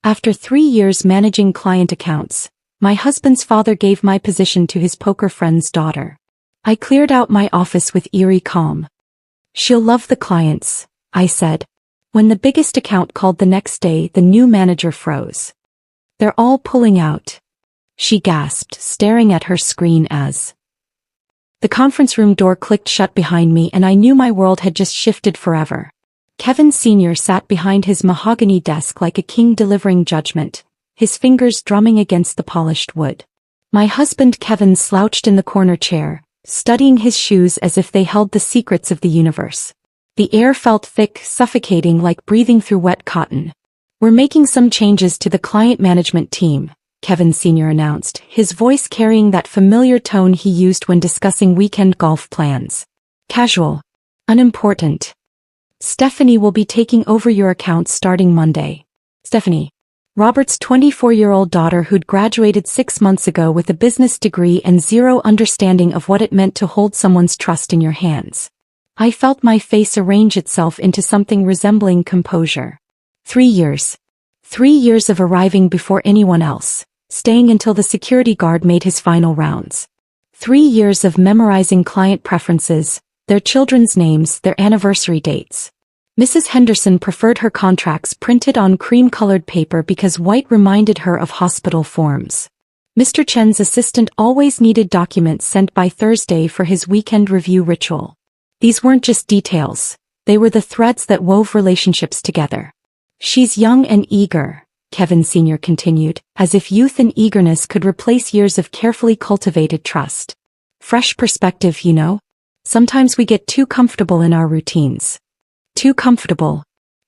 After 3 years managing client accounts, my husband's father gave my position to his poker friend's daughter. I cleared out my office with eerie calm. "She'll love the clients," I said. When the biggest account called the next day, the new manager froze. "They're all pulling out," she gasped, staring at her screen as the conference room door clicked shut behind me, and I knew my world had just shifted forever. Kevin Sr. sat behind his mahogany desk like a king delivering judgment, his fingers drumming against the polished wood. My husband Kevin slouched in the corner chair, studying his shoes as if they held the secrets of the universe. The air felt thick, suffocating, like breathing through wet cotton. "We're making some changes to the client management team," Kevin Sr. announced, his voice carrying that familiar tone he used when discussing weekend golf plans. "Casual. Unimportant. Stephanie will be taking over your accounts starting Monday." Stephanie, Robert's 24-year-old daughter who'd graduated 6 months ago with a business degree and zero understanding of what it meant to hold someone's trust in your hands. I felt my face arrange itself into something resembling composure. 3 years. 3 years of arriving before anyone else, staying until the security guard made his final rounds. 3 years of memorizing client preferences, their children's names, their anniversary dates. Mrs. Henderson preferred her contracts printed on cream-colored paper because white reminded her of hospital forms. Mr. Chen's assistant always needed documents sent by Thursday for his weekend review ritual. These weren't just details, they were the threads that wove relationships together. "She's young and eager," Kevin Sr. continued, as if youth and eagerness could replace years of carefully cultivated trust. "Fresh perspective, you know? Sometimes we get too comfortable in our routines. Too comfortable.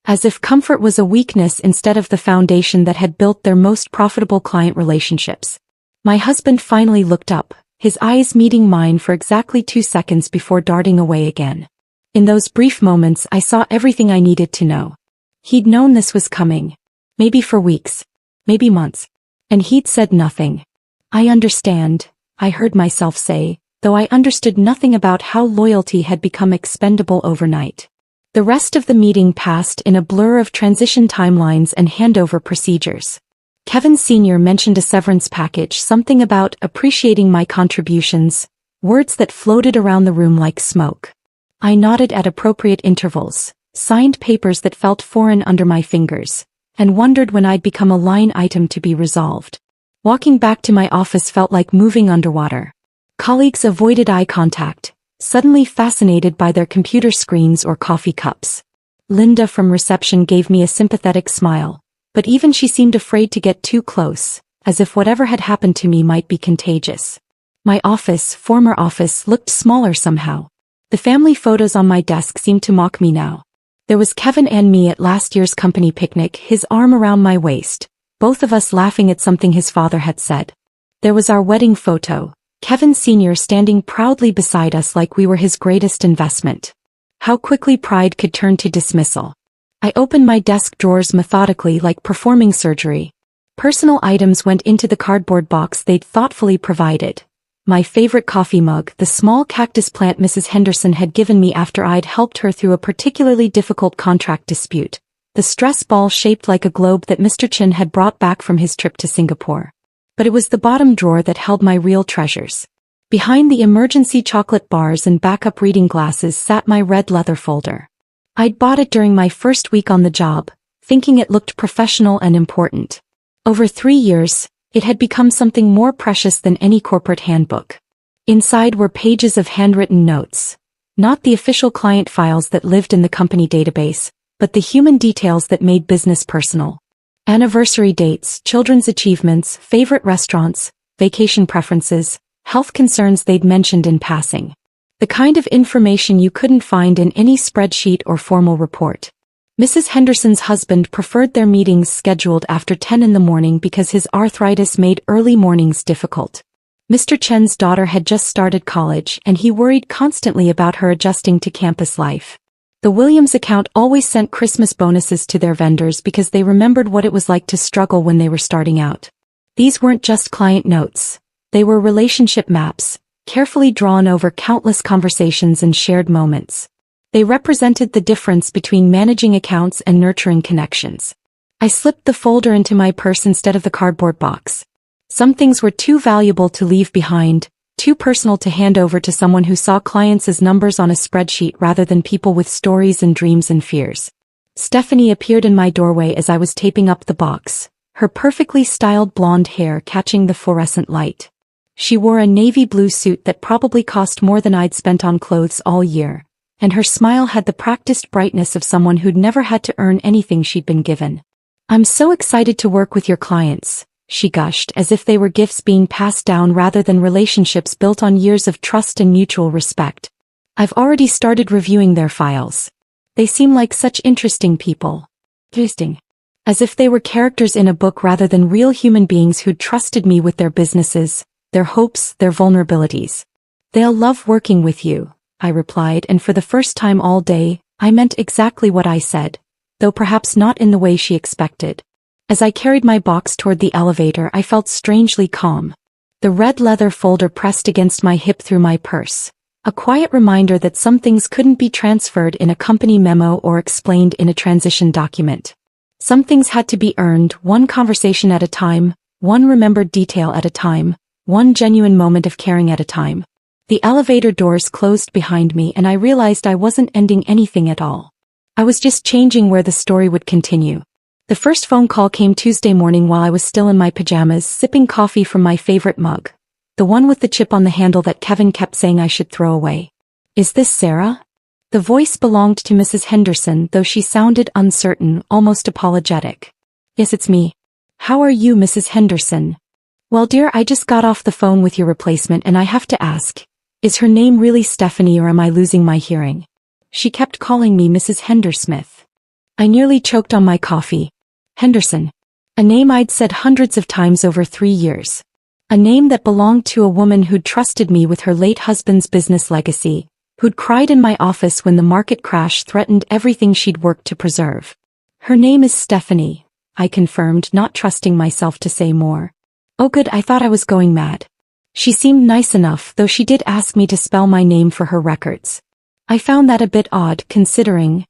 As if comfort was a weakness instead of the foundation that had built their most profitable client relationships." My husband finally looked up, his eyes meeting mine for exactly 2 seconds before darting away again. In those brief moments I saw everything I needed to know. He'd known this was coming. Maybe for weeks. Maybe months. And he'd said nothing. "I understand," I heard myself say, though I understood nothing about how loyalty had become expendable overnight. The rest of the meeting passed in a blur of transition timelines and handover procedures. Kevin Sr. mentioned a severance package, something about appreciating my contributions, words that floated around the room like smoke. I nodded at appropriate intervals, signed papers that felt foreign under my fingers, and wondered when I'd become a line item to be resolved. Walking back to my office felt like moving underwater. Colleagues avoided eye contact, suddenly fascinated by their computer screens or coffee cups. Linda from reception gave me a sympathetic smile, but even she seemed afraid to get too close, as if whatever had happened to me might be contagious. My office, former office, looked smaller somehow. The family photos on my desk seemed to mock me now. There was Kevin and me at last year's company picnic, his arm around my waist, both of us laughing at something his father had said. There was our wedding photo, Kevin Sr. standing proudly beside us like we were his greatest investment. How quickly pride could turn to dismissal. I opened my desk drawers methodically like performing surgery. Personal items went into the cardboard box they'd thoughtfully provided. My favorite coffee mug, the small cactus plant Mrs. Henderson had given me after I'd helped her through a particularly difficult contract dispute. The stress ball shaped like a globe that Mr. Chen had brought back from his trip to Singapore. But it was the bottom drawer that held my real treasures. Behind the emergency chocolate bars and backup reading glasses sat my red leather folder. I'd bought it during my first week on the job, thinking it looked professional and important. Over 3 years, it had become something more precious than any corporate handbook. Inside were pages of handwritten notes. Not the official client files that lived in the company database, but the human details that made business personal. Anniversary dates, children's achievements, favorite restaurants, vacation preferences, health concerns they'd mentioned in passing. The kind of information you couldn't find in any spreadsheet or formal report. Mrs. Henderson's husband preferred their meetings scheduled after 10 in the morning because his arthritis made early mornings difficult. Mr. Chen's daughter had just started college and he worried constantly about her adjusting to campus life. The Williams account always sent Christmas bonuses to their vendors because they remembered what it was like to struggle when they were starting out. These weren't just client notes. They were relationship maps, carefully drawn over countless conversations and shared moments. They represented the difference between managing accounts and nurturing connections. I slipped the folder into my purse instead of the cardboard box. Some things were too valuable to leave behind, too personal to hand over to someone who saw clients as numbers on a spreadsheet rather than people with stories and dreams and fears. Stephanie appeared in my doorway as I was taping up the box, her perfectly styled blonde hair catching the fluorescent light. She wore a navy blue suit that probably cost more than I'd spent on clothes all year, and her smile had the practiced brightness of someone who'd never had to earn anything she'd been given. "I'm so excited to work with your clients," she gushed, as if they were gifts being passed down rather than relationships built on years of trust and mutual respect. "I've already started reviewing their files. They seem like such interesting people." Interesting. As if they were characters in a book rather than real human beings who'd trusted me with their businesses, their hopes, their vulnerabilities. "They'll love working with you," I replied, and for the first time all day, I meant exactly what I said, though perhaps not in the way she expected. As I carried my box toward the elevator, I felt strangely calm. The red leather folder pressed against my hip through my purse, a quiet reminder that some things couldn't be transferred in a company memo or explained in a transition document. Some things had to be earned, one conversation at a time, one remembered detail at a time, one genuine moment of caring at a time. The elevator doors closed behind me and I realized I wasn't ending anything at all. I was just changing where the story would continue. The first phone call came Tuesday morning while I was still in my pajamas, sipping coffee from my favorite mug, the one with the chip on the handle that Kevin kept saying I should throw away. "Is this Sarah?" The voice belonged to Mrs. Henderson, though she sounded uncertain, almost apologetic. "Yes, it's me. How are you, Mrs. Henderson?" "Well, dear, I just got off the phone with your replacement and I have to ask, is her name really Stephanie or am I losing my hearing? She kept calling me Mrs. Hendersmith." I nearly choked on my coffee. Henderson. A name I'd said hundreds of times over 3 years. A name that belonged to a woman who'd trusted me with her late husband's business legacy, who'd cried in my office when the market crash threatened everything she'd worked to preserve. "Her name is Stephanie," I confirmed, not trusting myself to say more. "Oh good, I thought I was going mad." She seemed nice enough, though she did ask me to spell my name for her records. I found that a bit odd, considering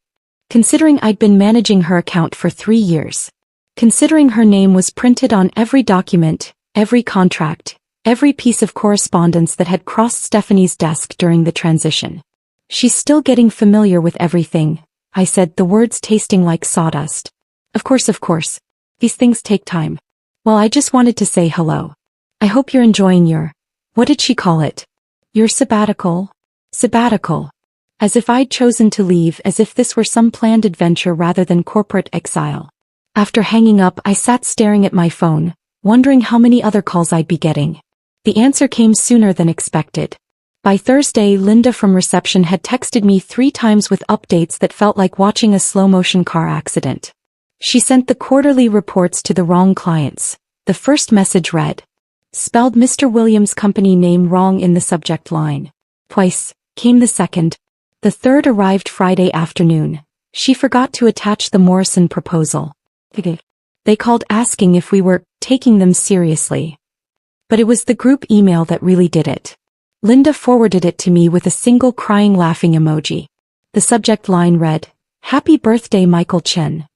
I'd been managing her account for 3 years. Considering her name was printed on every document, every contract, every piece of correspondence that had crossed Stephanie's desk during the transition. "She's still getting familiar with everything," I said, the words tasting like sawdust. Of course. These things take time." "Well, I just wanted to say hello. I hope you're enjoying your," what did she call it? "Your sabbatical?" Sabbatical. As if I'd chosen to leave, as if this were some planned adventure rather than corporate exile. After hanging up, I sat staring at my phone, wondering how many other calls I'd be getting. The answer came sooner than expected. By Thursday, Linda from reception had texted me 3 times with updates that felt like watching a slow-motion car accident. She sent the quarterly reports to the wrong clients. The first message read, "Spelled Mr. Williams' company name wrong in the subject line." Twice came the second. The third arrived Friday afternoon. She forgot to attach the Morrison proposal. They called asking if we were taking them seriously. But it was the group email that really did it. Linda forwarded it to me with a single crying laughing emoji. The subject line read, "Happy birthday, Michael Chen."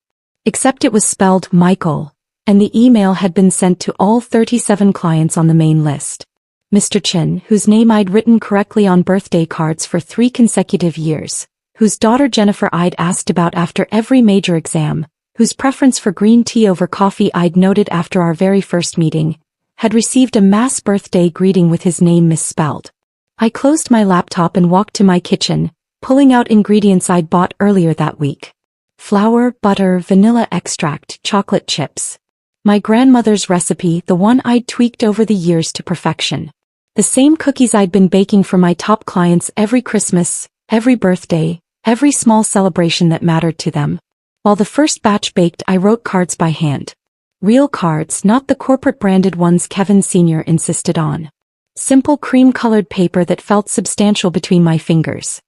Except it was spelled Michael, and the email had been sent to all 37 clients on the main list. Mr. Chen, whose name I'd written correctly on birthday cards for 3 consecutive years, whose daughter Jennifer I'd asked about after every major exam, whose preference for green tea over coffee I'd noted after our very first meeting, had received a mass birthday greeting with his name misspelled. I closed my laptop and walked to my kitchen, pulling out ingredients I'd bought earlier that week. Flour, butter, vanilla extract, chocolate chips. My grandmother's recipe, the one I'd tweaked over the years to perfection. The same cookies I'd been baking for my top clients every Christmas, every birthday, every small celebration that mattered to them. While the first batch baked, I wrote cards by hand. Real cards, not the corporate-branded ones Kevin Sr. insisted on. Simple cream-colored paper that felt substantial between my fingers.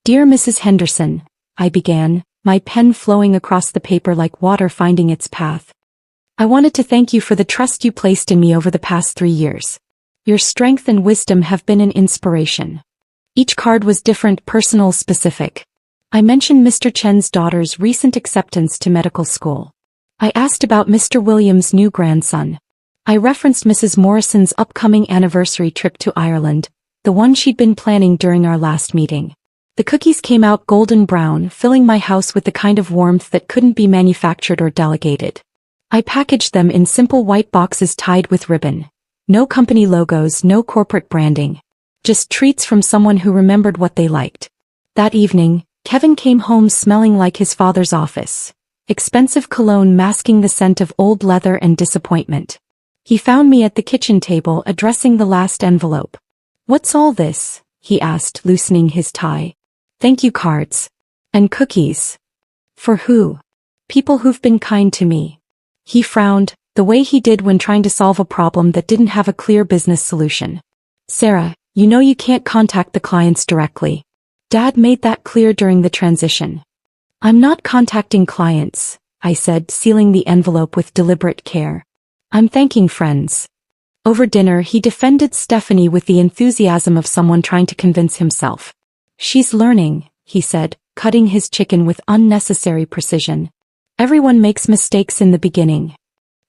"Dear Mrs. Henderson," I began, my pen flowing across the paper like water finding its path. "I wanted to thank you for the trust you placed in me over the past 3 years. Your strength and wisdom have been an inspiration." Each card was different, personal, specific. I mentioned Mr. Chen's daughter's recent acceptance to medical school. I asked about Mr. Williams' new grandson. I referenced Mrs. Morrison's upcoming anniversary trip to Ireland, the one she'd been planning during our last meeting. The cookies came out golden brown, filling my house with the kind of warmth that couldn't be manufactured or delegated. I packaged them in simple white boxes tied with ribbon. No company logos, no corporate branding. Just treats from someone who remembered what they liked. That evening, Kevin came home smelling like his father's office. Expensive cologne masking the scent of old leather and disappointment. He found me at the kitchen table addressing the last envelope. "What's all this?" he asked, loosening his tie. "Thank you cards. And cookies." "For who?" "People who've been kind to me." He frowned, the way he did when trying to solve a problem that didn't have a clear business solution. "Sarah, you know you can't contact the clients directly. Dad made that clear during the transition." "I'm not contacting clients," I said, sealing the envelope with deliberate care. "I'm thanking friends." Over dinner he defended Stephanie with the enthusiasm of someone trying to convince himself. "She's learning," he said, cutting his chicken with unnecessary precision. "Everyone makes mistakes in the beginning."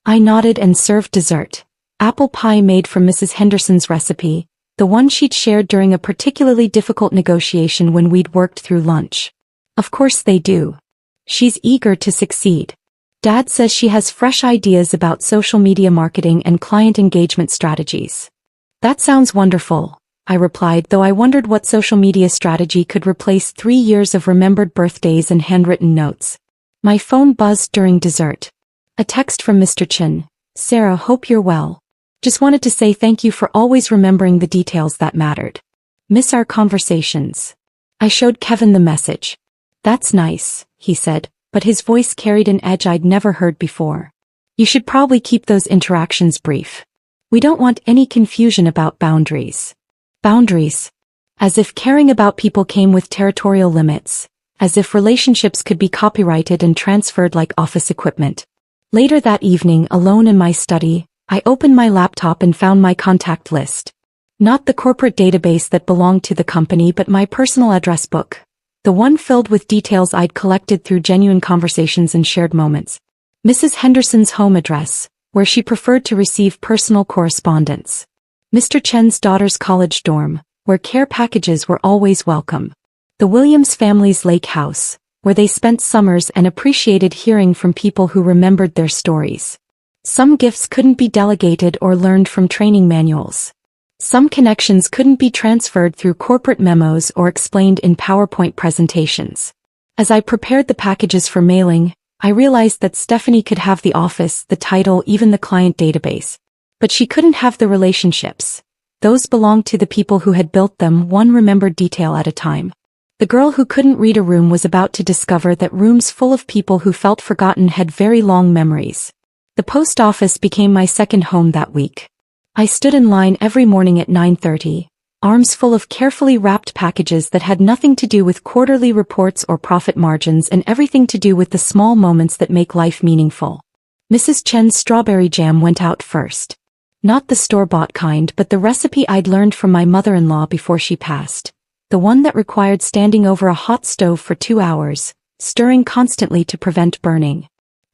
I nodded and served dessert. Apple pie made from Mrs. Henderson's recipe, the one she'd shared during a particularly difficult negotiation when we'd worked through lunch. Of course they do. She's eager to succeed. Dad says she has fresh ideas about social media marketing and client engagement strategies. "That sounds wonderful," I replied, though I wondered what social media strategy could replace 3 years of remembered birthdays and handwritten notes. My phone buzzed during dessert. A text from Mr. Chin. "Sarah, hope you're well. Just wanted to say thank you for always remembering the details that mattered. Miss our conversations." I showed Kevin the message. "That's nice," he said, but his voice carried an edge I'd never heard before. "You should probably keep those interactions brief. We don't want any confusion about boundaries." Boundaries. As if caring about people came with territorial limits. As if relationships could be copyrighted and transferred like office equipment. Later that evening, alone in my study, I opened my laptop and found my contact list. Not the corporate database that belonged to the company, but my personal address book. The one filled with details I'd collected through genuine conversations and shared moments. Mrs. Henderson's home address, where she preferred to receive personal correspondence. Mr. Chen's daughter's college dorm, where care packages were always welcome. The Williams family's lake house, where they spent summers and appreciated hearing from people who remembered their stories. Some gifts couldn't be delegated or learned from training manuals. Some connections couldn't be transferred through corporate memos or explained in PowerPoint presentations. As I prepared the packages for mailing, I realized that Stephanie could have the office, the title, even the client database. But she couldn't have the relationships. Those belonged to the people who had built them, one remembered detail at a time. The girl who couldn't read a room was about to discover that rooms full of people who felt forgotten had very long memories. The post office became my second home that week. I stood in line every morning at 9:30, arms full of carefully wrapped packages that had nothing to do with quarterly reports or profit margins and everything to do with the small moments that make life meaningful. Mrs. Chen's strawberry jam went out first. Not the store-bought kind, but the recipe I'd learned from my mother-in-law before she passed. The one that required standing over a hot stove for 2 hours, stirring constantly to prevent burning.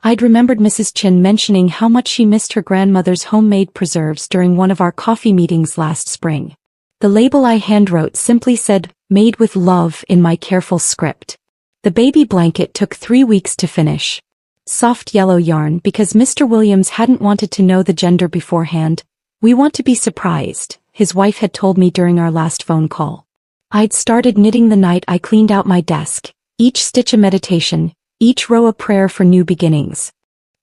I'd remembered Mrs. Chin mentioning how much she missed her grandmother's homemade preserves during one of our coffee meetings last spring. The label I handwrote simply said, "Made with love," in my careful script. The baby blanket took 3 weeks to finish. Soft yellow yarn because Mr. Williams hadn't wanted to know the gender beforehand. "We want to be surprised," his wife had told me during our last phone call. I'd started knitting the night I cleaned out my desk, each stitch a meditation, each row a prayer for new beginnings.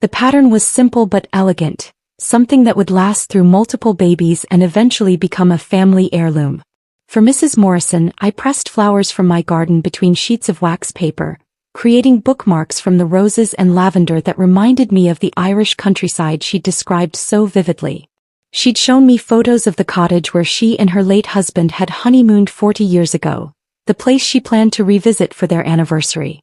The pattern was simple but elegant, something that would last through multiple babies and eventually become a family heirloom. For Mrs. Morrison, I pressed flowers from my garden between sheets of wax paper, creating bookmarks from the roses and lavender that reminded me of the Irish countryside she'd described so vividly. She'd shown me photos of the cottage where she and her late husband had honeymooned 40 years ago, the place she planned to revisit for their anniversary.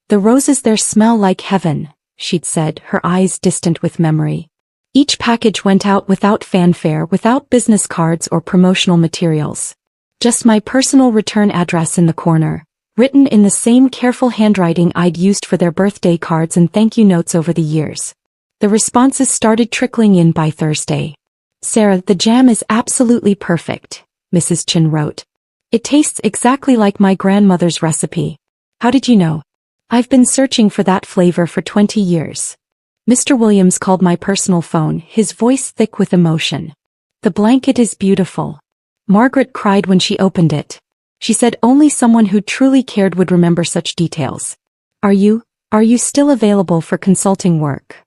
"The roses there smell like heaven," she'd said, her eyes distant with memory. Each package went out without fanfare, without business cards or promotional materials. Just my personal return address in the corner, written in the same careful handwriting I'd used for their birthday cards and thank you notes over the years. The responses started trickling in by Thursday. "Sarah, the jam is absolutely perfect," Mrs. Chin wrote. "It tastes exactly like my grandmother's recipe. How did you know? I've been searching for that flavor for 20 years. Mr. Williams called my personal phone, his voice thick with emotion. "The blanket is beautiful." Margaret cried when she opened it. She said only someone who truly cared would remember such details. Are you still available for consulting work?"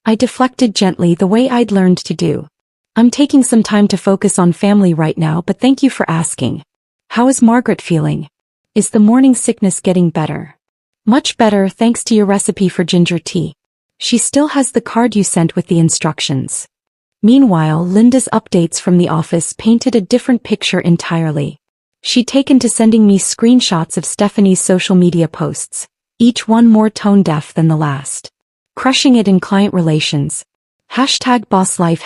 I deflected gently the way I'd learned to do. "I'm taking some time to focus on family right now, but thank you for asking. How is Margaret feeling? Is the morning sickness getting better?" "Much better, thanks to your recipe for ginger tea. She still has the card you sent with the instructions." Meanwhile, Linda's updates from the office painted a different picture entirely. She'd taken to sending me screenshots of Stephanie's social media posts, each one more tone-deaf than the last. "Crushing it in client relations. #bosslife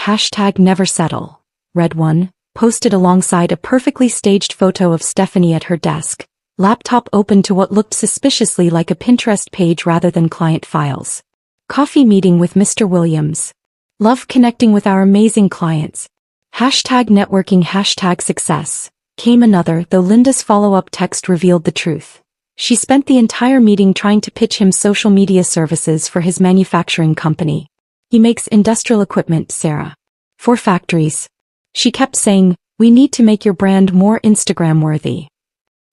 #neversettle," read one, posted alongside a perfectly staged photo of Stephanie at her desk, laptop open to what looked suspiciously like a Pinterest page rather than client files. "Coffee meeting with Mr. Williams. Love connecting with our amazing clients. #networking #success," came another, though Linda's follow-up text revealed the truth. She spent the entire meeting trying to pitch him social media services for his manufacturing company. "He makes industrial equipment, Sarah. For factories." She kept saying, "We need to make your brand more Instagram-worthy."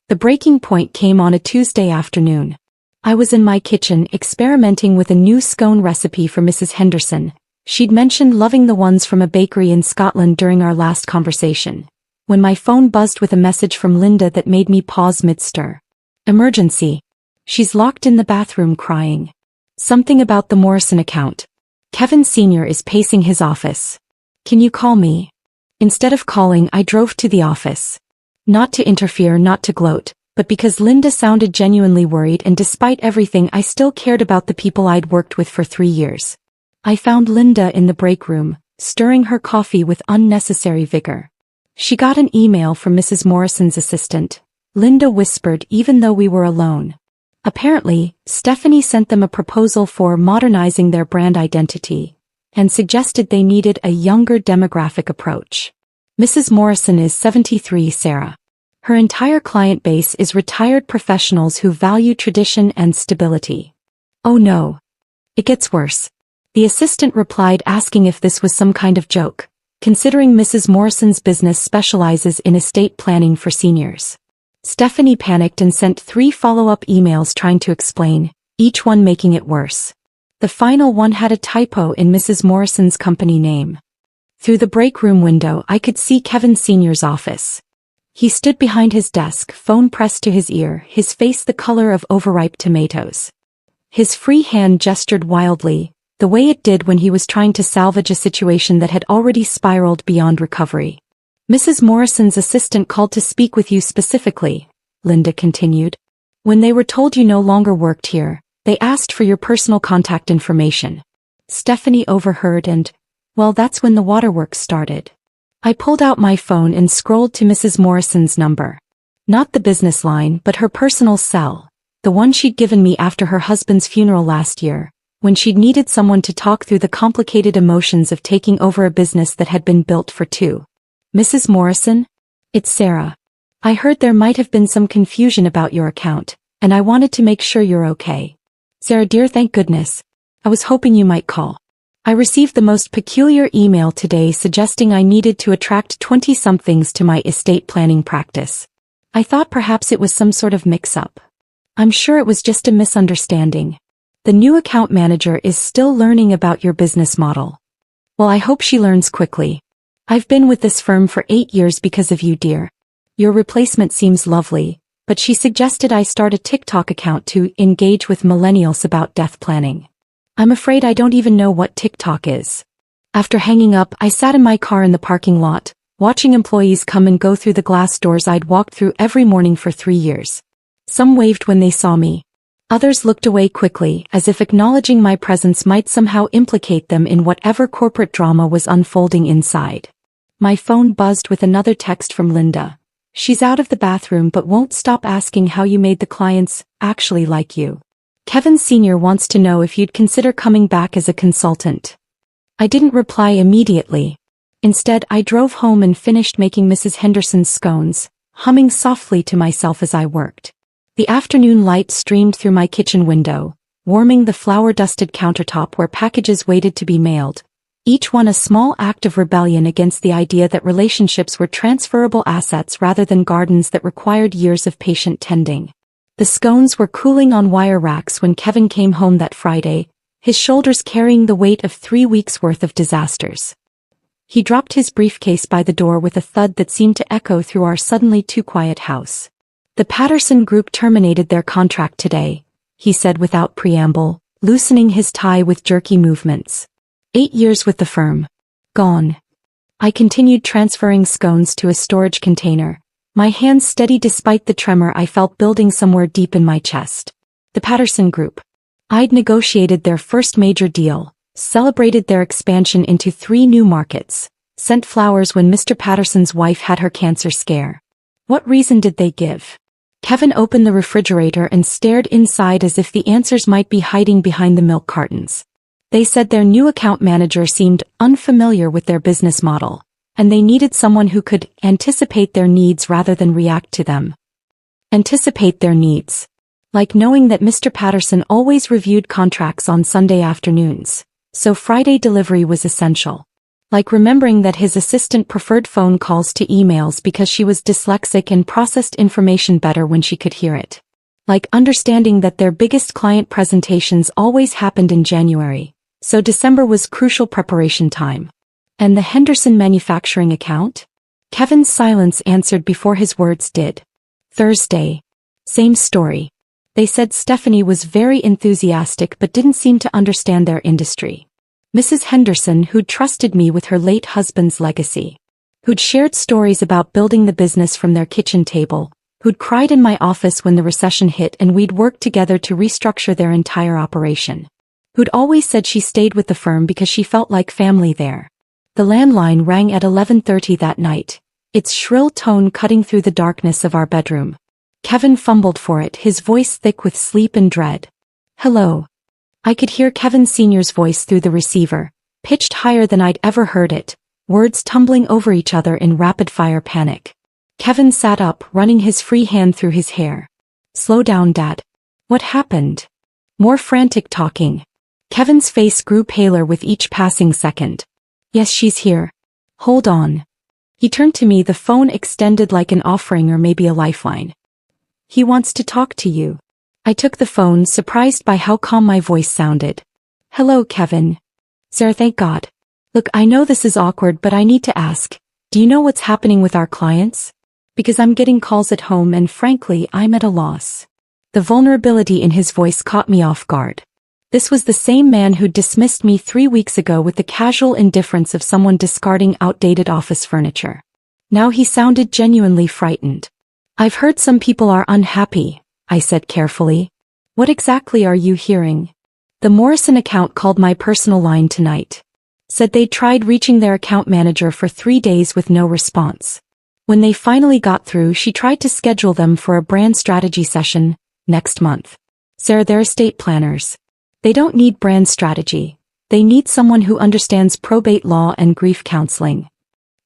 The breaking point came on a Tuesday afternoon. I was in my kitchen experimenting with a new scone recipe for Mrs. Henderson. She'd mentioned loving the ones from a bakery in Scotland during our last conversation, when my phone buzzed with a message from Linda that made me pause mid-stir. "Emergency. She's locked in the bathroom crying. Something about the Morrison account. Kevin Sr. is pacing his office. Can you call me?" Instead of calling, I drove to the office. Not to interfere, not to gloat, but because Linda sounded genuinely worried, and despite everything I still cared about the people I'd worked with for 3 years. I found Linda in the break room, stirring her coffee with unnecessary vigor. "She got an email from Mrs. Morrison's assistant," Linda whispered, even though we were alone. "Apparently, Stephanie sent them a proposal for modernizing their brand identity, and suggested they needed a younger demographic approach. Mrs. Morrison is 73, Sarah. Her entire client base is retired professionals who value tradition and stability." "Oh no. It gets worse." The assistant replied, asking if this was some kind of joke, considering Mrs. Morrison's business specializes in estate planning for seniors. Stephanie panicked and sent 3 follow-up emails trying to explain, each one making it worse. The final one had a typo in Mrs. Morrison's company name. Through the break room window, I could see Kevin Sr.'s office. He stood behind his desk, phone pressed to his ear, his face the color of overripe tomatoes. His free hand gestured wildly, the way it did when he was trying to salvage a situation that had already spiraled beyond recovery. "Mrs. Morrison's assistant called to speak with you specifically," Linda continued. "When they were told you no longer worked here, they asked for your personal contact information." Stephanie overheard and, well, that's when the waterworks started. I pulled out my phone and scrolled to Mrs. Morrison's number. Not the business line, but her personal cell, the one she'd given me after her husband's funeral last year, when she'd needed someone to talk through the complicated emotions of taking over a business that had been built for two. "Mrs. Morrison? It's Sarah. I heard there might have been some confusion about your account, and I wanted to make sure you're okay. Sarah dear, thank goodness. I was hoping you might call. I received the most peculiar email today suggesting I needed to attract 20-somethings to my estate planning practice. I thought perhaps it was some sort of mix-up. I'm sure it was just a misunderstanding. The new account manager is still learning about your business model. Well, I hope she learns quickly. I've been with this firm for 8 years because of you, dear. Your replacement seems lovely, but she suggested I start a TikTok account to engage with millennials about death planning. I'm afraid I don't even know what TikTok is." After hanging up, I sat in my car in the parking lot, watching employees come and go through the glass doors I'd walked through every morning for 3 years. Some waved when they saw me. Others looked away quickly, as if acknowledging my presence might somehow implicate them in whatever corporate drama was unfolding inside. My phone buzzed with another text from Linda. "She's out of the bathroom but won't stop asking how you made the clients actually like you. Kevin Sr. wants to know if you'd consider coming back as a consultant." I didn't reply immediately. Instead, I drove home and finished making Mrs. Henderson's scones, humming softly to myself as I worked. The afternoon light streamed through my kitchen window, warming the flour-dusted countertop where packages waited to be mailed, each one a small act of rebellion against the idea that relationships were transferable assets rather than gardens that required years of patient tending. The scones were cooling on wire racks when Kevin came home that Friday, his shoulders carrying the weight of 3 weeks' worth of disasters. He dropped his briefcase by the door with a thud that seemed to echo through our suddenly too quiet house. "The Patterson Group terminated their contract today," he said without preamble, loosening his tie with jerky movements. 8 years with the firm. Gone. I continued transferring scones to a storage container, my hands steady despite the tremor I felt building somewhere deep in my chest. The Patterson Group. I'd negotiated their first major deal, celebrated their expansion into 3 new markets, sent flowers when Mr. Patterson's wife had her cancer scare. What reason did they give? Kevin opened the refrigerator and stared inside as if the answers might be hiding behind the milk cartons. They said their new account manager seemed unfamiliar with their business model, and they needed someone who could anticipate their needs rather than react to them. Anticipate their needs. Like knowing that Mr. Patterson always reviewed contracts on Sunday afternoons, so Friday delivery was essential. Like remembering that his assistant preferred phone calls to emails because she was dyslexic and processed information better when she could hear it. Like understanding that their biggest client presentations always happened in January, so December was crucial preparation time. And the Henderson manufacturing account? Kevin's silence answered before his words did. Thursday. Same story. They said Stephanie was very enthusiastic but didn't seem to understand their industry. Mrs. Henderson, who'd trusted me with her late husband's legacy, who'd shared stories about building the business from their kitchen table, who'd cried in my office when the recession hit and we'd worked together to restructure their entire operation, who'd always said she stayed with the firm because she felt like family there. The landline rang at 11:30 that night, its shrill tone cutting through the darkness of our bedroom. Kevin fumbled for it, his voice thick with sleep and dread. "Hello." I could hear Kevin Sr.'s voice through the receiver, pitched higher than I'd ever heard it, words tumbling over each other in rapid-fire panic. Kevin sat up, running his free hand through his hair. "Slow down, Dad. What happened?" More frantic talking. Kevin's face grew paler with each passing second. "Yes, she's here. Hold on." He turned to me, the phone extended like an offering or maybe a lifeline. "He wants to talk to you." I took the phone, surprised by how calm my voice sounded. "Hello, Kevin." "Sarah, thank God. Look, I know this is awkward, but I need to ask, do you know what's happening with our clients? Because I'm getting calls at home and frankly, I'm at a loss." The vulnerability in his voice caught me off guard. This was the same man who dismissed me 3 weeks ago with the casual indifference of someone discarding outdated office furniture. Now he sounded genuinely frightened. "I've heard some people are unhappy," I said carefully. "What exactly are you hearing?" "The Morrison account called my personal line tonight. Said they'd tried reaching their account manager for 3 days with no response. When they finally got through, she tried to schedule them for a brand strategy session next month. Sarah, they're estate planners. They don't need brand strategy. They need someone who understands probate law and grief counseling."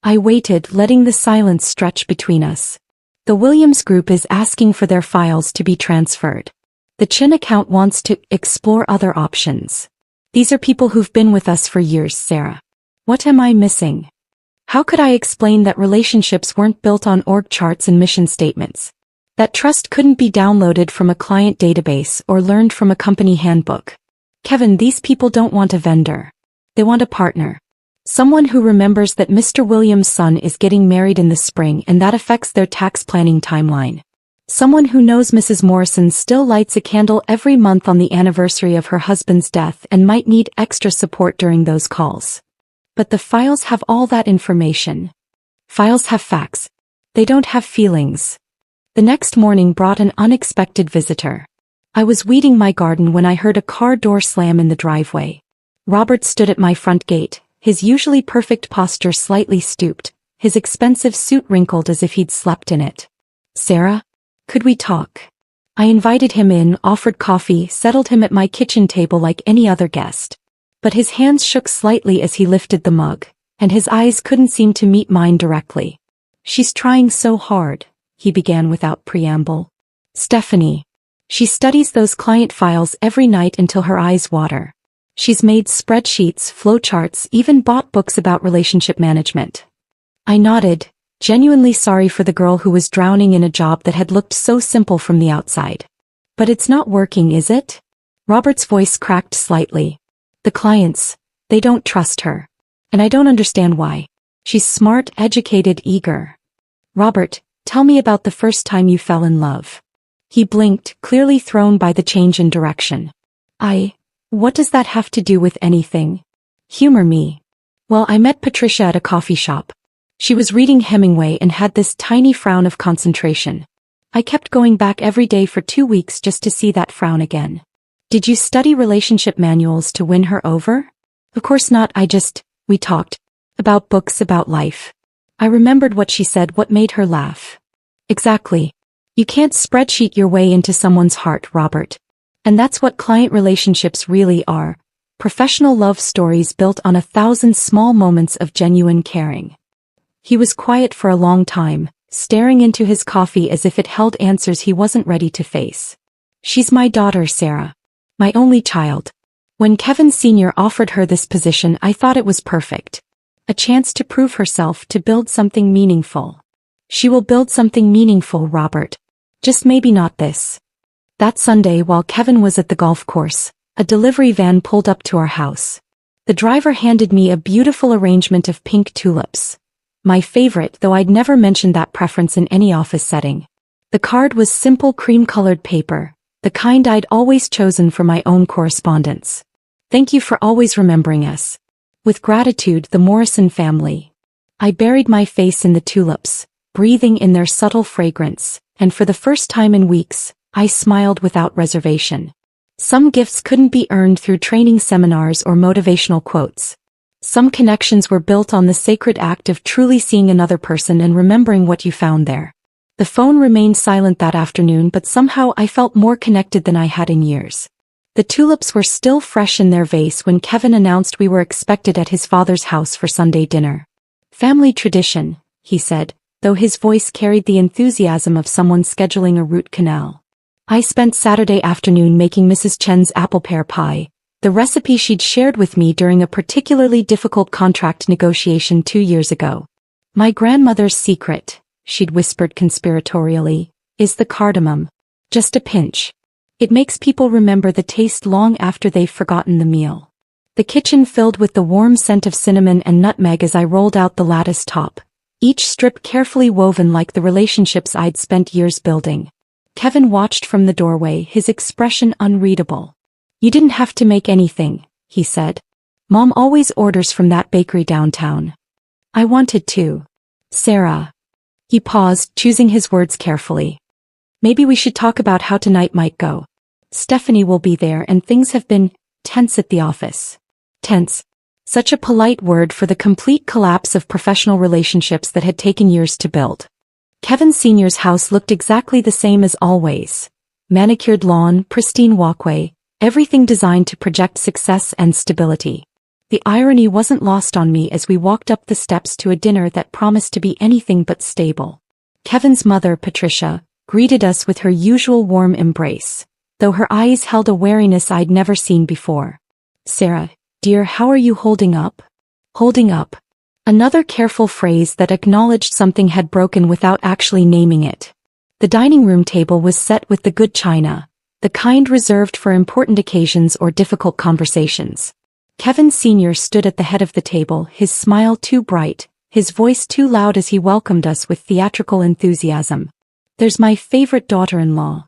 I waited, letting the silence stretch between us. "The Williams Group is asking for their files to be transferred. The Chin account wants to explore other options. These are people who've been with us for years, Sarah. What am I missing?" How could I explain that relationships weren't built on org charts and mission statements? That trust couldn't be downloaded from a client database or learned from a company handbook? "Kevin, these people don't want a vendor. They want a partner. Someone who remembers that Mr. Williams' son is getting married in the spring and that affects their tax planning timeline. Someone who knows Mrs. Morrison still lights a candle every month on the anniversary of her husband's death and might need extra support during those calls. But the files have all that information. Files have facts. They don't have feelings." The next morning brought an unexpected visitor. I was weeding my garden when I heard a car door slam in the driveway. Robert stood at my front gate, his usually perfect posture slightly stooped, his expensive suit wrinkled as if he'd slept in it. "Sarah? Could we talk?" I invited him in, offered coffee, settled him at my kitchen table like any other guest. But his hands shook slightly as he lifted the mug, and his eyes couldn't seem to meet mine directly. "She's trying so hard," he began without preamble. "Stephanie. She studies those client files every night until her eyes water. She's made spreadsheets, flowcharts, even bought books about relationship management." I nodded, genuinely sorry for the girl who was drowning in a job that had looked so simple from the outside. "But it's not working, is it?" Robert's voice cracked slightly. "The clients, they don't trust her. And I don't understand why. She's smart, educated, eager." "Robert, tell me about the first time you fell in love." He blinked, clearly thrown by the change in direction. What does that have to do with anything? Humor me." "Well, I met Patricia at a coffee shop. She was reading Hemingway and had this tiny frown of concentration. I kept going back every day for 2 weeks just to see that frown again." "Did you study relationship manuals to win her over?" "Of course not, we talked. About books, about life. I remembered what she said, what made her laugh." "Exactly. You can't spreadsheet your way into someone's heart, Robert. And that's what client relationships really are. Professional love stories built on 1,000 small moments of genuine caring." He was quiet for a long time, staring into his coffee as if it held answers he wasn't ready to face. "She's my daughter, Sarah. My only child. When Kevin Sr. offered her this position, I thought it was perfect. A chance to prove herself, to build something meaningful. She will build something meaningful, Robert. Just maybe not this." That Sunday, while Kevin was at the golf course, a delivery van pulled up to our house. The driver handed me a beautiful arrangement of pink tulips. My favorite, though I'd never mentioned that preference in any office setting. The card was simple cream-colored paper, the kind I'd always chosen for my own correspondence. "Thank you for always remembering us. With gratitude, the Morrison family." I buried my face in the tulips, breathing in their subtle fragrance, and for the first time in weeks, I smiled without reservation. Some gifts couldn't be earned through training seminars or motivational quotes. Some connections were built on the sacred act of truly seeing another person and remembering what you found there. The phone remained silent that afternoon, but somehow I felt more connected than I had in years. The tulips were still fresh in their vase when Kevin announced we were expected at his father's house for Sunday dinner. "Family tradition," he said, though his voice carried the enthusiasm of someone scheduling a root canal. I spent Saturday afternoon making Mrs. Chen's apple pear pie, the recipe she'd shared with me during a particularly difficult contract negotiation 2 years ago. "My grandmother's secret," she'd whispered conspiratorially, "is the cardamom. Just a pinch. It makes people remember the taste long after they've forgotten the meal." The kitchen filled with the warm scent of cinnamon and nutmeg as I rolled out the lattice top, each strip carefully woven like the relationships I'd spent years building. Kevin watched from the doorway, his expression unreadable. "You didn't have to make anything," he said. "Mom always orders from that bakery downtown." "I wanted to. Sarah." He paused, choosing his words carefully. "Maybe we should talk about how tonight might go. Stephanie will be there and things have been tense at the office." Tense. Such a polite word for the complete collapse of professional relationships that had taken years to build. Kevin Sr.'s house looked exactly the same as always. Manicured lawn, pristine walkway, everything designed to project success and stability. The irony wasn't lost on me as we walked up the steps to a dinner that promised to be anything but stable. Kevin's mother, Patricia, greeted us with her usual warm embrace, though her eyes held a wariness I'd never seen before. "Sarah, dear, how are you holding up?" "Holding up." Another careful phrase that acknowledged something had broken without actually naming it. The dining room table was set with the good china, the kind reserved for important occasions or difficult conversations. Kevin Sr. stood at the head of the table, his smile too bright, his voice too loud as he welcomed us with theatrical enthusiasm. "There's my favorite daughter-in-law."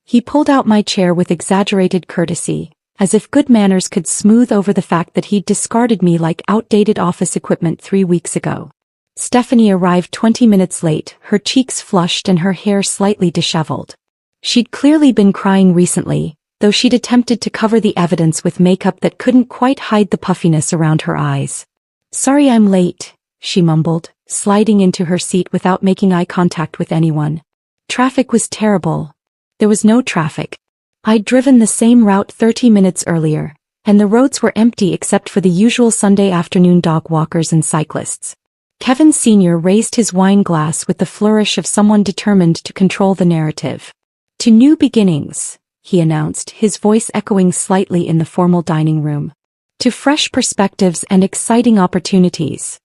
He pulled out my chair with exaggerated courtesy, as if good manners could smooth over the fact that he'd discarded me like outdated office equipment 3 weeks ago. Stephanie arrived 20 minutes late, her cheeks flushed and her hair slightly disheveled. She'd clearly been crying recently, though she'd attempted to cover the evidence with makeup that couldn't quite hide the puffiness around her eyes. "Sorry I'm late," she mumbled, sliding into her seat without making eye contact with anyone. "Traffic was terrible." There was no traffic. I'd driven the same route 30 minutes earlier, and the roads were empty except for the usual Sunday afternoon dog walkers and cyclists. Kevin Sr. raised his wine glass with the flourish of someone determined to control the narrative. "To new beginnings," he announced, his voice echoing slightly in the formal dining room. "To fresh perspectives and exciting opportunities."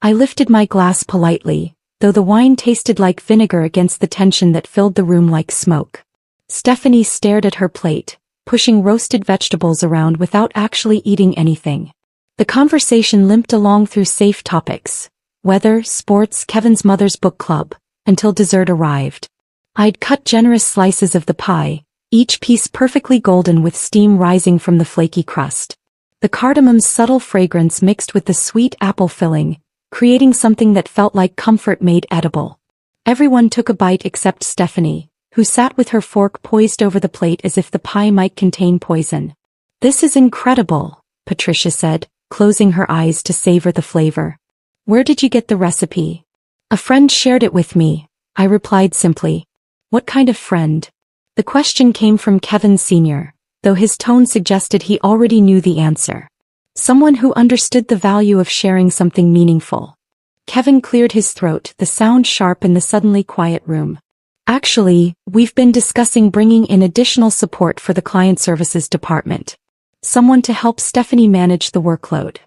I lifted my glass politely, though the wine tasted like vinegar against the tension that filled the room like smoke. Stephanie stared at her plate, pushing roasted vegetables around without actually eating anything. The conversation limped along through safe topics: weather, sports, Kevin's mother's book club, until dessert arrived. I'd cut generous slices of the pie, each piece perfectly golden with steam rising from the flaky crust. The cardamom's subtle fragrance mixed with the sweet apple filling, creating something that felt like comfort made edible. Everyone took a bite except Stephanie, who sat with her fork poised over the plate as if the pie might contain poison. "This is incredible," Patricia said, closing her eyes to savor the flavor. "Where did you get the recipe?" "A friend shared it with me," I replied simply. "What kind of friend?" The question came from Kevin Sr., though his tone suggested he already knew the answer. "Someone who understood the value of sharing something meaningful." Kevin cleared his throat, the sound sharp in the suddenly quiet room. "Actually, we've been discussing bringing in additional support for the client services department. Someone to help Stephanie manage the workload."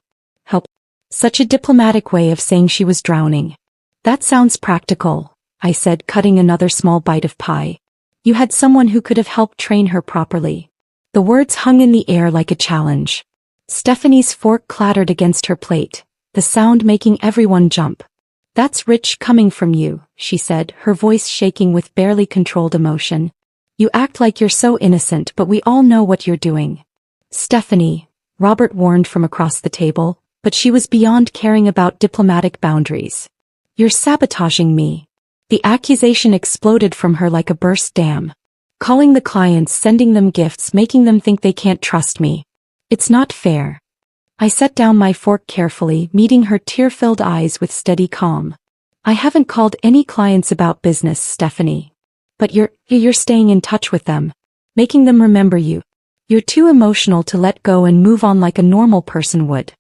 "Help?" Such a diplomatic way of saying she was drowning. "That sounds practical," I said, cutting another small bite of pie. "You had someone who could have helped train her properly." The words hung in the air like a challenge. Stephanie's fork clattered against her plate, the sound making everyone jump. "That's rich coming from you," she said, her voice shaking with barely controlled emotion. "You act like you're so innocent, but we all know what you're doing." "Stephanie," Robert warned from across the table, but she was beyond caring about diplomatic boundaries. "You're sabotaging me." The accusation exploded from her like a burst dam. "Calling the clients, sending them gifts, making them think they can't trust me. It's not fair." I set down my fork carefully, meeting her tear-filled eyes with steady calm. "I haven't called any clients about business, Stephanie. But you're staying in touch with them, making them remember you. You're too emotional to let go and move on like a normal person would."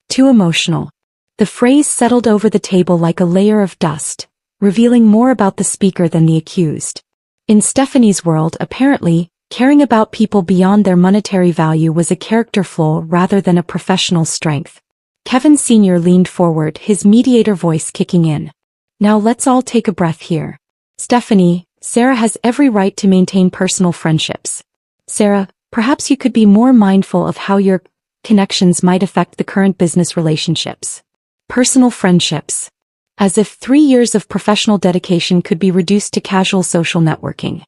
Too emotional. The phrase settled over the table like a layer of dust, revealing more about the speaker than the accused. In Stephanie's world, apparently, caring about people beyond their monetary value was a character flaw rather than a professional strength. Kevin Sr. leaned forward, his mediator voice kicking in. "Now let's all take a breath here. Stephanie, Sarah has every right to maintain personal friendships. Sarah, perhaps you could be more mindful of how your connections might affect the current business relationships." Personal friendships. As if 3 years of professional dedication could be reduced to casual social networking.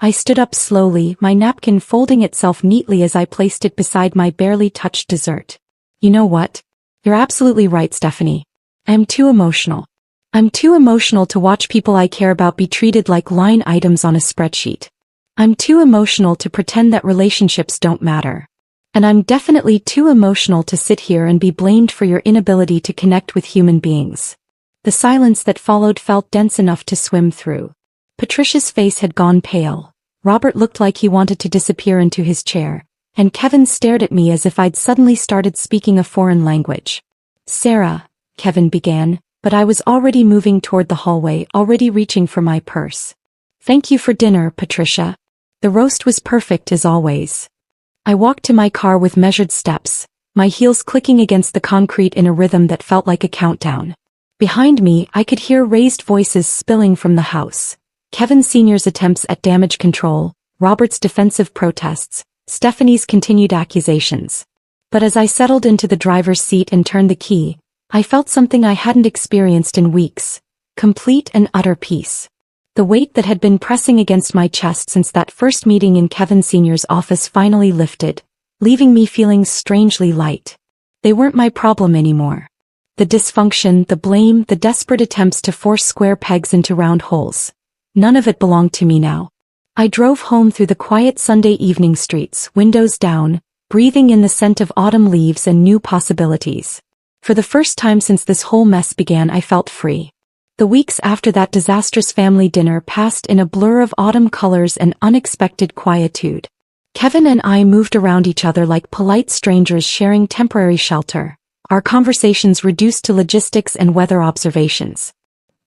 I stood up slowly, my napkin folding itself neatly as I placed it beside my barely touched dessert. "You know what? You're absolutely right, Stephanie. I'm too emotional. I'm too emotional to watch people I care about be treated like line items on a spreadsheet. I'm too emotional to pretend that relationships don't matter. And I'm definitely too emotional to sit here and be blamed for your inability to connect with human beings." The silence that followed felt dense enough to swim through. Patricia's face had gone pale. Robert looked like he wanted to disappear into his chair, and Kevin stared at me as if I'd suddenly started speaking a foreign language. "Sarah," Kevin began, but I was already moving toward the hallway, already reaching for my purse. "Thank you for dinner, Patricia. The roast was perfect as always." I walked to my car with measured steps, my heels clicking against the concrete in a rhythm that felt like a countdown. Behind me, I could hear raised voices spilling from the house. Kevin Sr.'s attempts at damage control, Robert's defensive protests, Stephanie's continued accusations. But as I settled into the driver's seat and turned the key, I felt something I hadn't experienced in weeks: complete and utter peace. The weight that had been pressing against my chest since that first meeting in Kevin Sr.'s office finally lifted, leaving me feeling strangely light. They weren't my problem anymore. The dysfunction, the blame, the desperate attempts to force square pegs into round holes. None of it belonged to me now. I drove home through the quiet Sunday evening streets, windows down, breathing in the scent of autumn leaves and new possibilities. For the first time since this whole mess began, I felt free. The weeks after that disastrous family dinner passed in a blur of autumn colors and unexpected quietude. Kevin and I moved around each other like polite strangers sharing temporary shelter. Our conversations reduced to logistics and weather observations.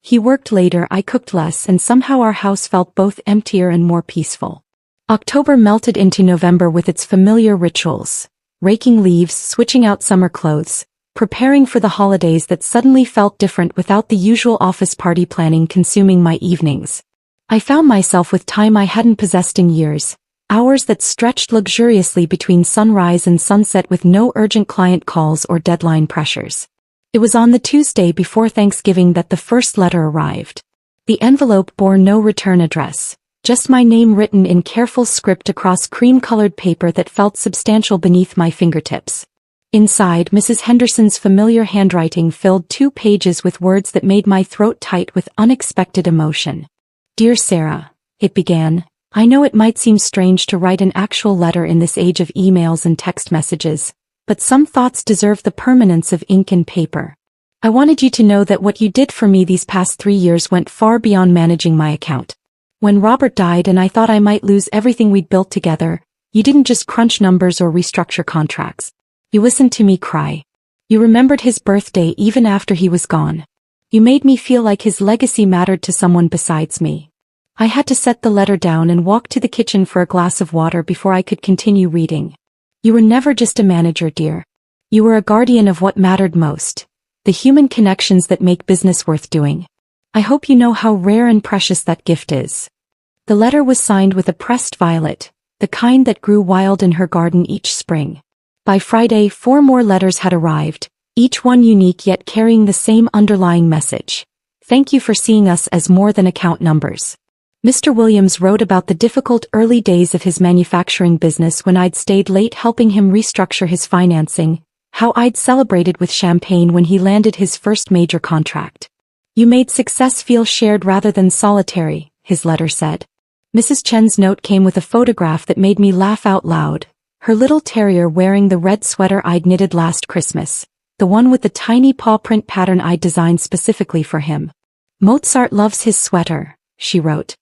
He worked later, I cooked less, and somehow our house felt both emptier and more peaceful. October melted into November with its familiar rituals. Raking leaves, switching out summer clothes, preparing for the holidays that suddenly felt different without the usual office party planning consuming my evenings. I found myself with time I hadn't possessed in years, hours that stretched luxuriously between sunrise and sunset with no urgent client calls or deadline pressures. It was on the Tuesday before Thanksgiving that the first letter arrived. The envelope bore no return address, just my name written in careful script across cream-colored paper that felt substantial beneath my fingertips. Inside, Mrs. Henderson's familiar handwriting filled 2 pages with words that made my throat tight with unexpected emotion. "Dear Sarah," it began, "I know it might seem strange to write an actual letter in this age of emails and text messages, but some thoughts deserve the permanence of ink and paper. I wanted you to know that what you did for me these past 3 years went far beyond managing my account. When Robert died and I thought I might lose everything we'd built together, you didn't just crunch numbers or restructure contracts. You listened to me cry. You remembered his birthday even after he was gone. You made me feel like his legacy mattered to someone besides me." I had to set the letter down and walk to the kitchen for a glass of water before I could continue reading. "You were never just a manager, dear. You were a guardian of what mattered most, the human connections that make business worth doing. I hope you know how rare and precious that gift is." The letter was signed with a pressed violet, the kind that grew wild in her garden each spring. By Friday, 4 more letters had arrived, each one unique yet carrying the same underlying message. "Thank you for seeing us as more than account numbers." Mr. Williams wrote about the difficult early days of his manufacturing business when I'd stayed late helping him restructure his financing, how I'd celebrated with champagne when he landed his first major contract. "You made success feel shared rather than solitary," his letter said. Mrs. Chen's note came with a photograph that made me laugh out loud, her little terrier wearing the red sweater I'd knitted last Christmas, the one with the tiny paw print pattern I'd designed specifically for him. "Mozart loves his sweater," she wrote.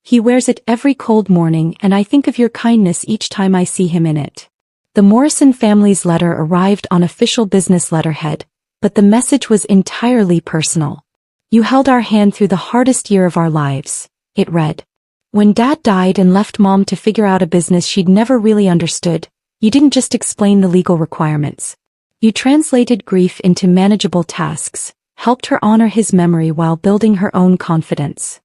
"He wears it every cold morning and I think of your kindness each time I see him in it." The Morrison family's letter arrived on official business letterhead, but the message was entirely personal. "You held our hand through the hardest year of our lives," it read. "When Dad died and left Mom to figure out a business she'd never really understood, you didn't just explain the legal requirements. You translated grief into manageable tasks, helped her honor his memory while building her own confidence."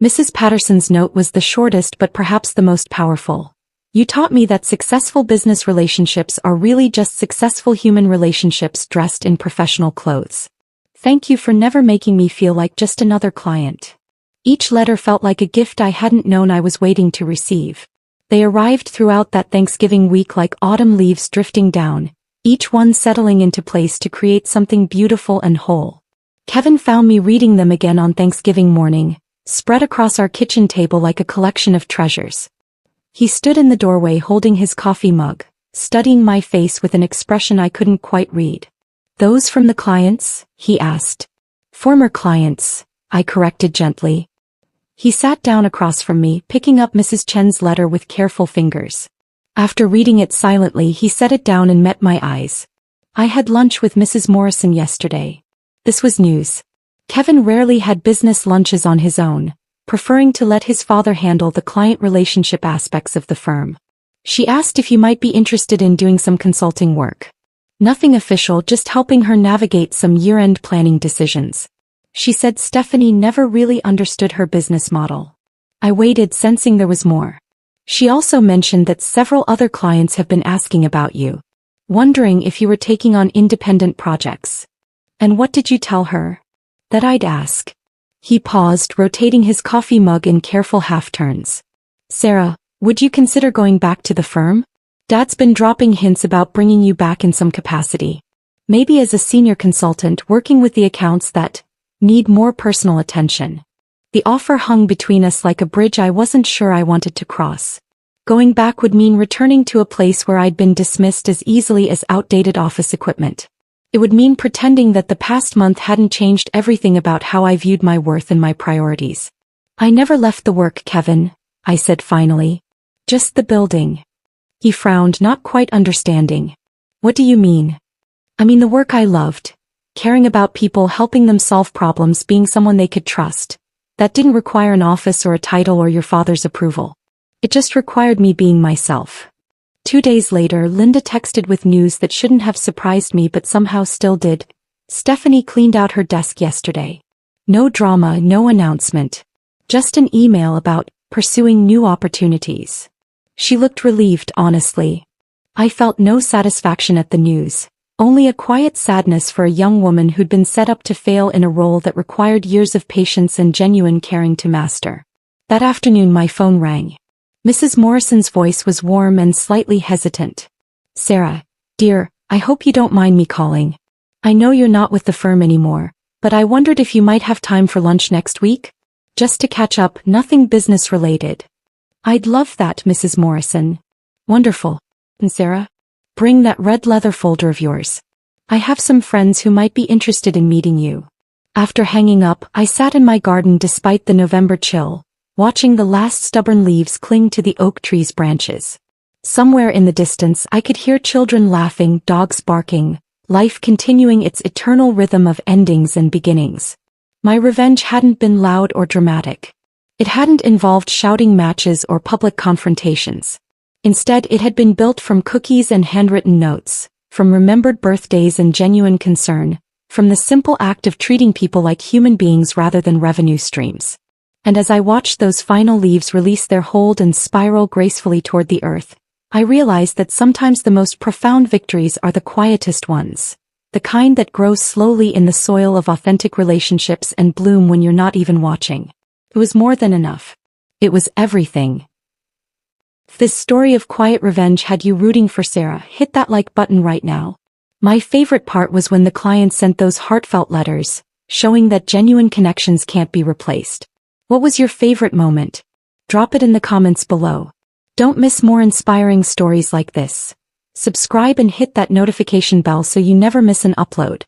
Mrs. Patterson's note was the shortest but perhaps the most powerful. "You taught me that successful business relationships are really just successful human relationships dressed in professional clothes. Thank you for never making me feel like just another client." Each letter felt like a gift I hadn't known I was waiting to receive. They arrived throughout that Thanksgiving week like autumn leaves drifting down, each one settling into place to create something beautiful and whole. Kevin found me reading them again on Thanksgiving morning, spread across our kitchen table like a collection of treasures. He stood in the doorway holding his coffee mug, studying my face with an expression I couldn't quite read. "Those from the clients?" he asked. "Former clients," I corrected gently. He sat down across from me, picking up Mrs. Chen's letter with careful fingers. After reading it silently, he set it down and met my eyes. "I had lunch with Mrs. Morrison yesterday." This was news. Kevin rarely had business lunches on his own, preferring to let his father handle the client relationship aspects of the firm. "She asked if you might be interested in doing some consulting work. Nothing official, just helping her navigate some year-end planning decisions. She said Stephanie never really understood her business model." I waited, sensing there was more. "She also mentioned that several other clients have been asking about you, wondering if you were taking on independent projects." "And what did you tell her?" "That I'd ask." He paused, rotating his coffee mug in careful half-turns. "Sarah, would you consider going back to the firm? Dad's been dropping hints about bringing you back in some capacity. Maybe as a senior consultant working with the accounts that need more personal attention." The offer hung between us like a bridge I wasn't sure I wanted to cross. Going back would mean returning to a place where I'd been dismissed as easily as outdated office equipment. It would mean pretending that the past month hadn't changed everything about how I viewed my worth and my priorities. "I never left the work, Kevin," I said finally. "Just the building." He frowned, not quite understanding. What do you mean? I mean the work I loved. Caring about people, helping them solve problems, being someone they could trust. That didn't require an office or a title or your father's approval. It just required me being myself. 2 days later, Linda texted with news that shouldn't have surprised me but somehow still did. Stephanie cleaned out her desk yesterday. No drama, no announcement. Just an email about pursuing new opportunities. She looked relieved, honestly. I felt no satisfaction at the news, only a quiet sadness for a young woman who'd been set up to fail in a role that required years of patience and genuine caring to master. That afternoon my phone rang. Mrs. Morrison's voice was warm and slightly hesitant. Sarah, dear, I hope you don't mind me calling. I know you're not with the firm anymore, but I wondered if you might have time for lunch next week? Just to catch up, nothing business-related. I'd love that, Mrs. Morrison. Wonderful. And Sarah? Bring that red leather folder of yours. I have some friends who might be interested in meeting you. After hanging up, I sat in my garden despite the November chill, watching the last stubborn leaves cling to the oak tree's branches. Somewhere in the distance I could hear children laughing, dogs barking, life continuing its eternal rhythm of endings and beginnings. My revenge hadn't been loud or dramatic. It hadn't involved shouting matches or public confrontations. Instead, it had been built from cookies and handwritten notes, from remembered birthdays and genuine concern, from the simple act of treating people like human beings rather than revenue streams. And as I watched those final leaves release their hold and spiral gracefully toward the earth, I realized that sometimes the most profound victories are the quietest ones, the kind that grow slowly in the soil of authentic relationships and bloom when you're not even watching. It was more than enough. It was everything. If this story of quiet revenge had you rooting for Sarah, hit that like button right now. My favorite part was when the client sent those heartfelt letters, showing that genuine connections can't be replaced. What was your favorite moment? Drop it in the comments below. Don't miss more inspiring stories like this. Subscribe and hit that notification bell so you never miss an upload.